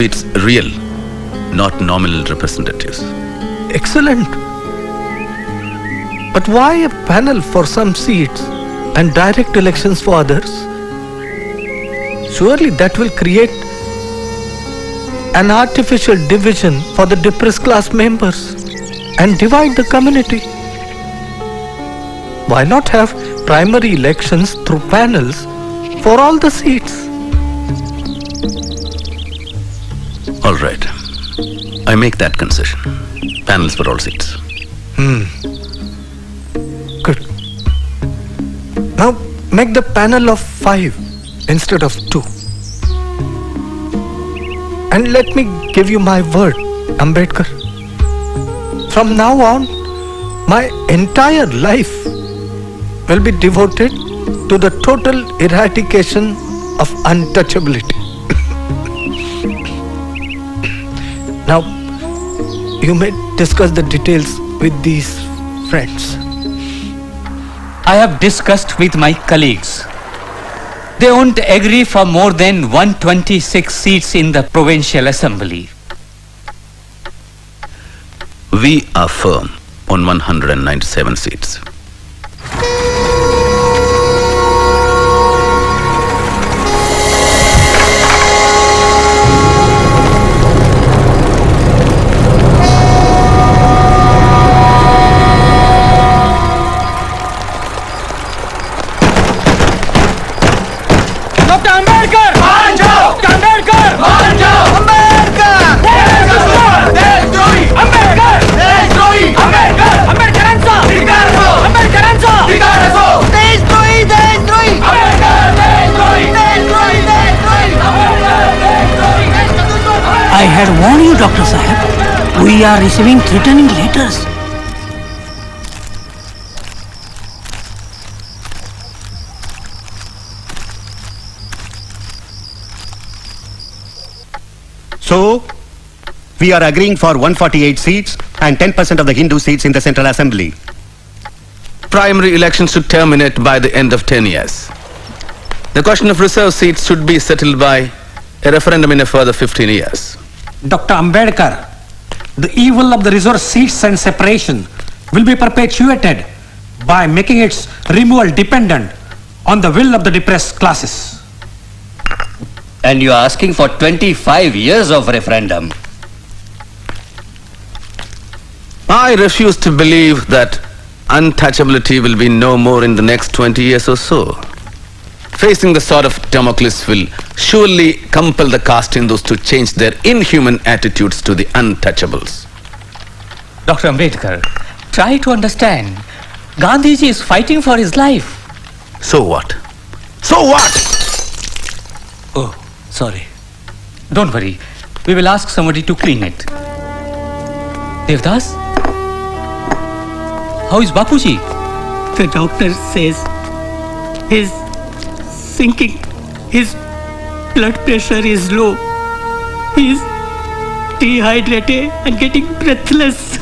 It's real, not nominal representatives. Excellent. But why a panel for some seats and direct elections for others? Surely that will create an artificial division for the depressed class members and divide the community. Why not have primary elections through panels for all the seats? All right. I make that concession. Panels for all seats. Good. Now make the panel of 5 instead of 2. And let me give you my word, Ambedkar. From now on, my entire life will be devoted to the total eradication of untouchability. Now, you may discuss the details with these friends. I have discussed with my colleagues. They won't agree for more than 126 seats in the Provincial Assembly. We are firm on 197 seats. I had warned you, Dr. Sahib. We are receiving threatening letters. So, we are agreeing for 148 seats and 10% of the Hindu seats in the Central Assembly. Primary elections should terminate by the end of 10 years. The question of reserve seats should be settled by a referendum in a further 15 years. Dr. Ambedkar, the evil of the resource seats and separation will be perpetuated by making its removal dependent on the will of the depressed classes. And you are asking for 25 years of referendum. I refuse to believe that untouchability will be no more in the next 20 years or so. Facing the sword of Damocles will surely compel the caste Hindus to change their inhuman attitudes to the untouchables. Dr. Ambedkar, try to understand. Gandhiji is fighting for his life. So what? So what? Oh, sorry. Don't worry. We will ask somebody to clean it. Devdas? How is Bapuji? The doctor says his sinking, his blood pressure is low. He is dehydrated and getting breathless.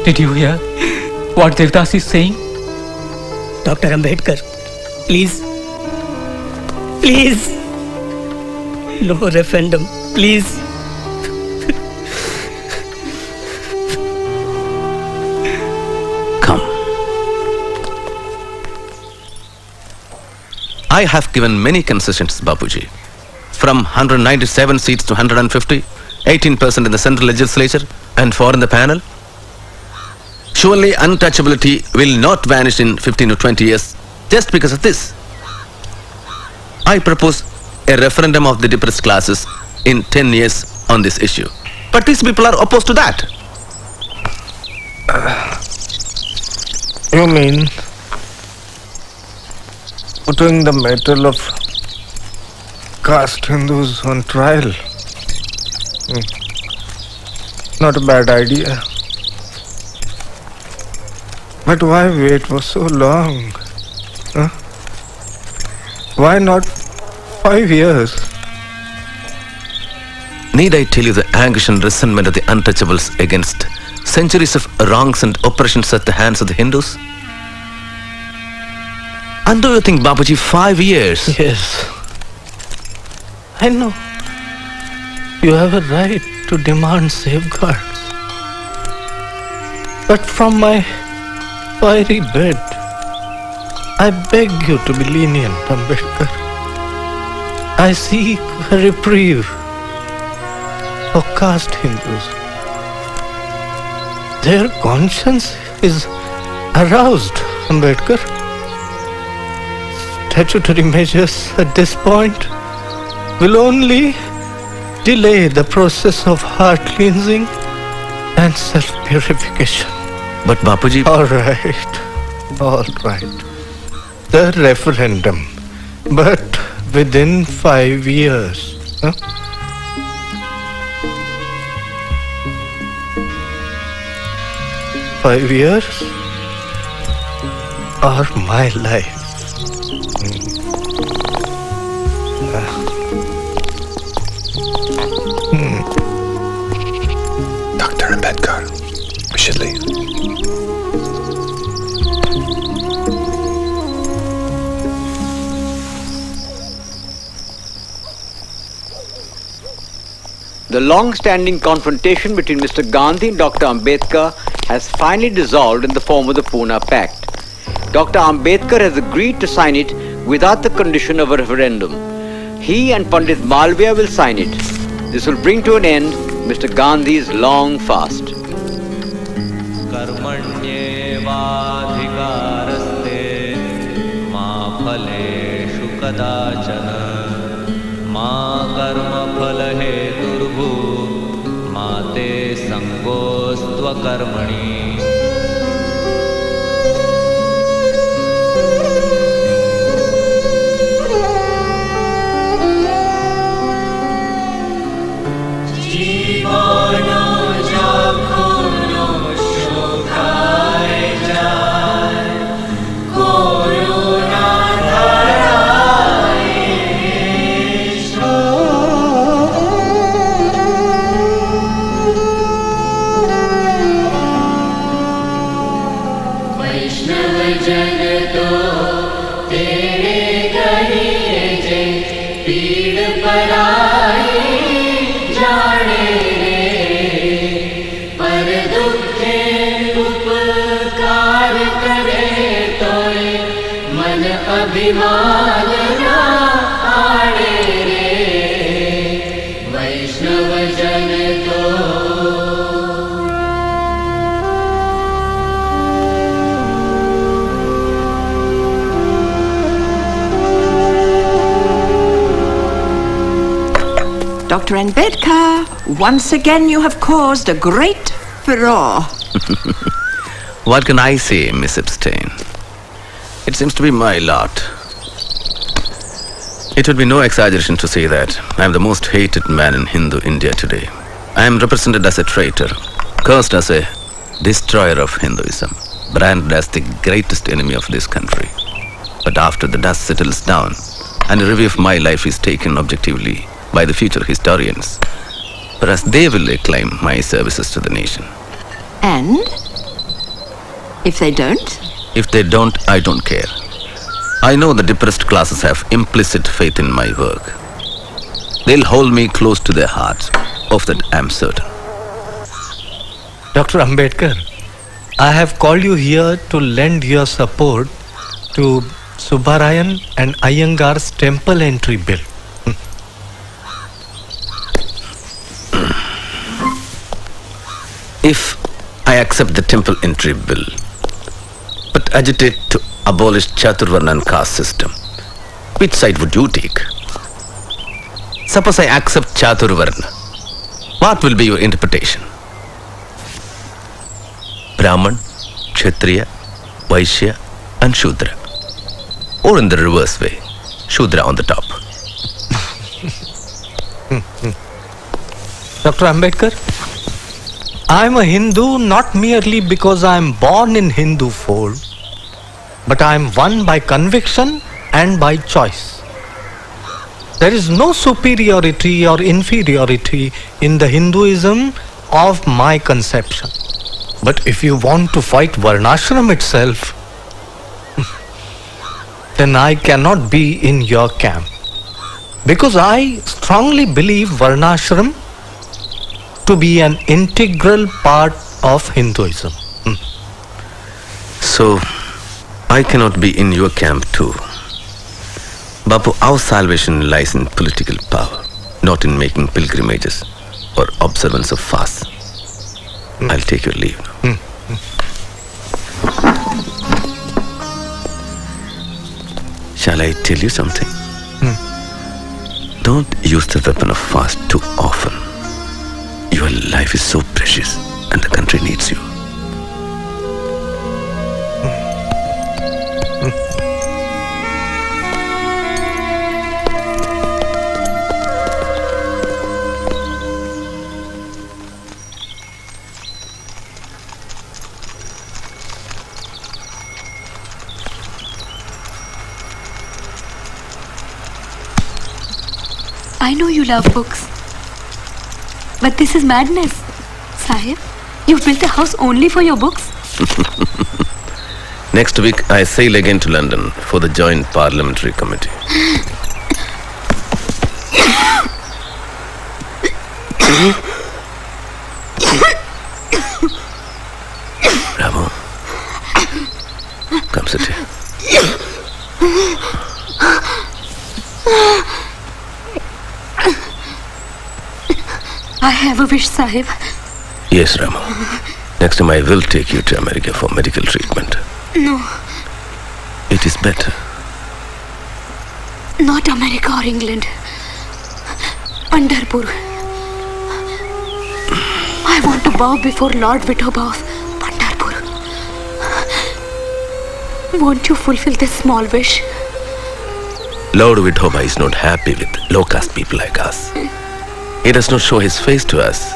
Did you hear what Devdas is saying? Dr. Ambedkar, please. Please. No referendum, please. I have given many concessions, Bapuji. From 197 seats to 150, 18% in the central legislature, and 4 in the panel. Surely untouchability will not vanish in 15 to 20 years just because of this. I propose a referendum of the depressed classes in 10 years on this issue. But these people are opposed to that. You mean putting the matter of caste Hindus on trial? Not a bad idea. But why wait for so long? Huh? Why not 5 years? Need I tell you the anguish and resentment of the untouchables against centuries of wrongs and oppressions at the hands of the Hindus? And do you think, Bapuji, 5 years? Yes. I know. You have a right to demand safeguards. But from my fiery bed, I beg you to be lenient, Ambedkar. I seek a reprieve for caste Hindus. Their conscience is aroused, Ambedkar. Statutory measures at this point will only delay the process of heart cleansing and self-purification. But Bapuji... All right. The referendum, but within 5 years. Huh? Five years or my life. Dr. Ambedkar, we should leave. The long-standing confrontation between Mr. Gandhi and Dr. Ambedkar has finally dissolved in the form of the Pune Pact. Dr. Ambedkar has agreed to sign it without the condition of a referendum. He and Pandit Malviya will sign it. This will bring to an end Mr. Gandhi's long fast. Karmanyevadhikaraste ma phaleshu kadachana ma karma phalaheturvhu ma te sangostva karmani. Dr. Ambedkar, once again you have caused a great furore. What can I say, Miss Epstein? It seems to be my lot. It would be no exaggeration to say that I am the most hated man in Hindu India today. I am represented as a traitor, cursed as a destroyer of Hinduism, branded as the greatest enemy of this country. But after the dust settles down and a review of my life is taken objectively by the future historians, perhaps they will acclaim my services to the nation. And if they don't? If they don't, I don't care. I know the depressed classes have implicit faith in my work. They'll hold me close to their hearts. Of that I'm certain. Dr. Ambedkar, I have called you here to lend your support to Subbarayan and Iyengar's temple entry bill. If I accept the temple entry bill, but agitate to abolish Chaturvarna and caste system, which side would you take? Suppose I accept Chaturvarna, what will be your interpretation? Brahman, Kshatriya, Vaishya and Shudra. Or in the reverse way, Shudra on the top. Dr. Ambedkar, I am a Hindu not merely because I am born in Hindu fold, but I am one by conviction and by choice. There is no superiority or inferiority in the Hinduism of my conception. But if you want to fight Varnashram itself, then I cannot be in your camp. Because I strongly believe Varnashram to be an integral part of Hinduism. So, I cannot be in your camp too. Bapu, our salvation lies in political power, not in making pilgrimages or observance of fasts. I'll take your leave now. Shall I tell you something? Don't use the weapon of fast too often. Your life is so precious and the country needs you. I know you love books, but this is madness. Sahib, you've built a house only for your books? Next week, I sail again to London for the Joint Parliamentary Committee. Ramu, come sit here. I have a wish, Sahib. Yes, Ramu. Next time I will take you to America for medical treatment. No, It is better. not America or England. Pandharpur. I want to bow before Lord Vithoba of Pandharpur. Won't you fulfill this small wish? Lord Vithoba is not happy with low-caste people like us. He does not show his face to us.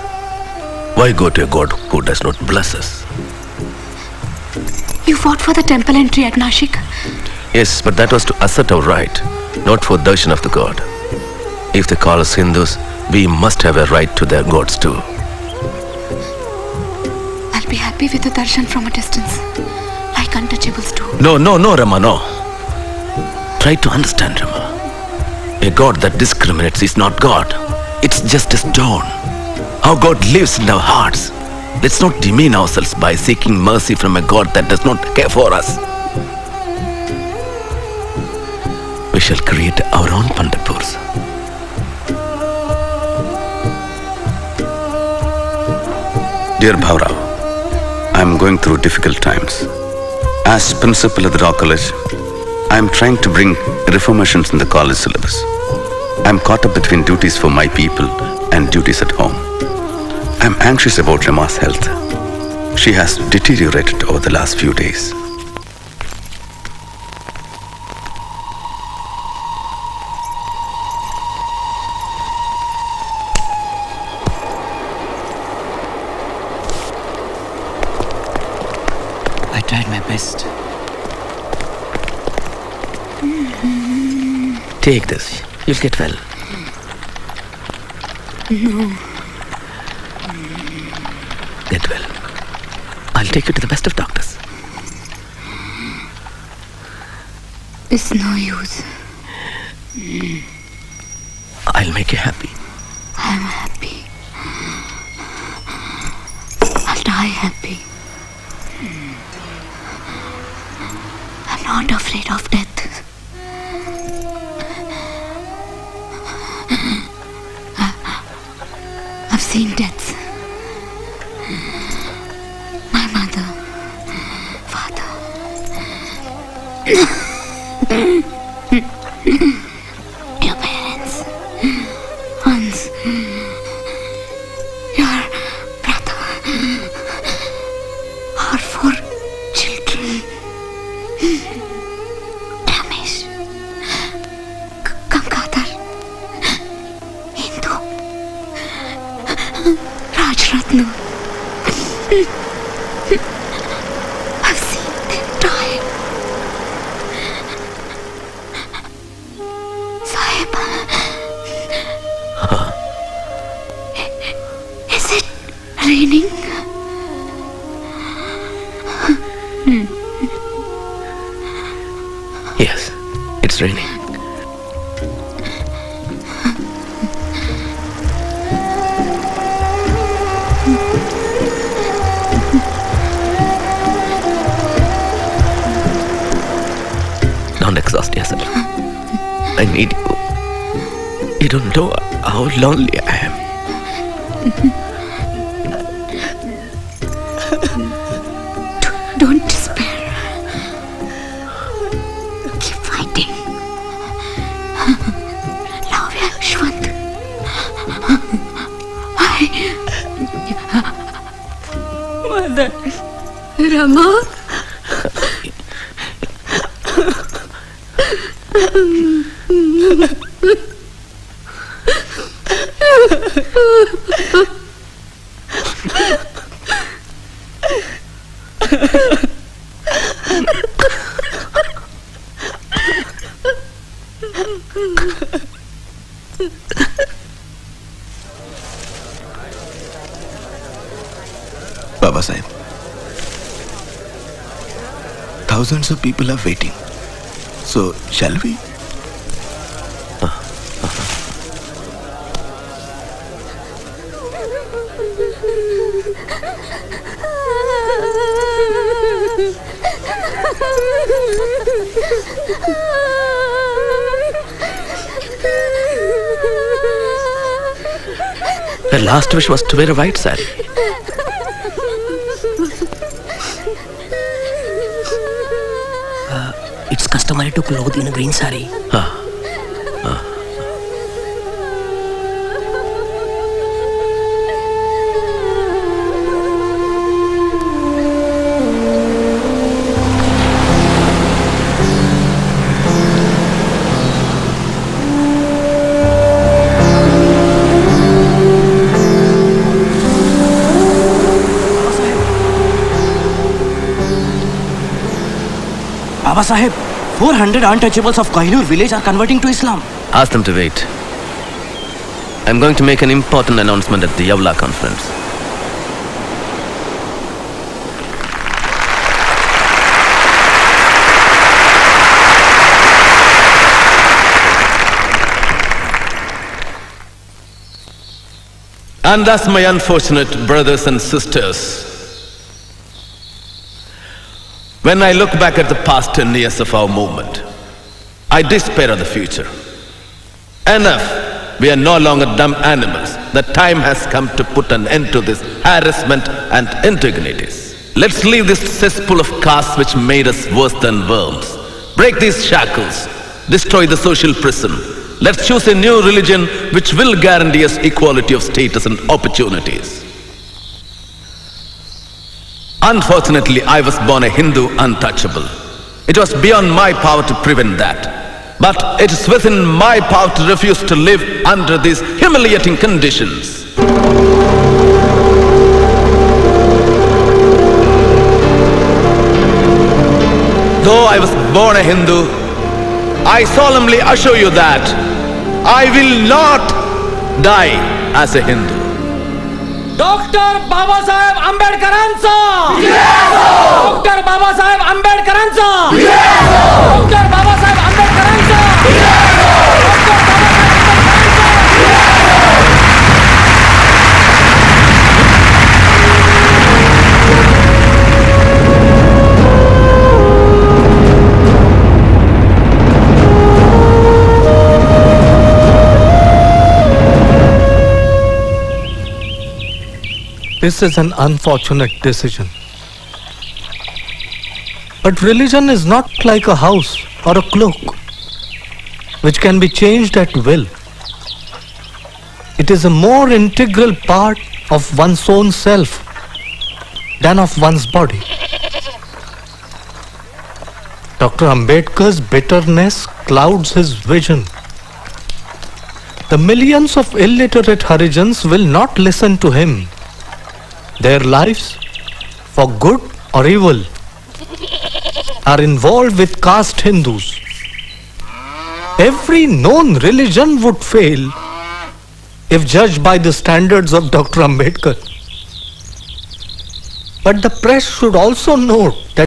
Why go to a God who does not bless us? You fought for the temple entry at Nashik. Yes, but that was to assert our right, not for darshan of the God. If they call us Hindus, we must have a right to their gods too. I'll be happy with the darshan from a distance, like untouchables do. No, Rama, no. Try to understand, Rama. A God that discriminates is not God. It's just a stone. Our God lives in our hearts. Let's not demean ourselves by seeking mercy from a God that does not care for us. We shall create our own Pandharpurs. Dear Bhaurao, I am going through difficult times. As principal of the Law College, I am trying to bring reformations in the college syllabus. I am caught up between duties for my people and duties at home. I am anxious about Rama's health. She has deteriorated over the last few days. I tried my best. Take this. You'll get well. No. Get well. I'll take you to the best of doctors. It's no use. I'll make you happy. I'm happy. I'll die happy. I'm not afraid of death. I've seen deaths. My mother, father. Your parents. Hans. Your brother. Our 4 children. Ramesh. Gangadhar. Hindu. Rajratna. I've seen them die. Sahib. Is it raining? Yes, it's raining. need you. You don't know how lonely I am. Don't despair. Keep fighting. Love you, Shwant. Mother. Rama. Baba Sahib, thousands of people are waiting. So, shall we? Her last wish was to wear a white sari. It's customary to clothe in a green sari. Baba Sahib, 400 untouchables of Kohinoor village are converting to Islam. Ask them to wait. I'm going to make an important announcement at the Yavla conference. And thus, my unfortunate brothers and sisters, when I look back at the past 10 years of our movement, I despair of the future. Enough! We are no longer dumb animals. The time has come to put an end to this harassment and indignities. Let's leave this cesspool of castes which made us worse than worms. Break these shackles. Destroy the social prison. Let's choose a new religion which will guarantee us equality of status and opportunities. Unfortunately, I was born a Hindu untouchable. It was beyond my power to prevent that. But it is within my power to refuse to live under these humiliating conditions. Though I was born a Hindu, I solemnly assure you that I will not die as a Hindu. Dr. Baba Saheb Ambedkaranचा! Dr. Baba Saheb Ambedkaranचा! Dr. Baba Saheb Ambedkaranचा! This is an unfortunate decision. But religion is not like a house or a cloak, which can be changed at will. It is a more integral part of one's own self than of one's body. Dr. Ambedkar's bitterness clouds his vision. The millions of illiterate Harijans will not listen to him. Their lives, for good or evil, are involved with caste Hindus. Every known religion would fail if judged by the standards of Dr. Ambedkar. But the press should also note that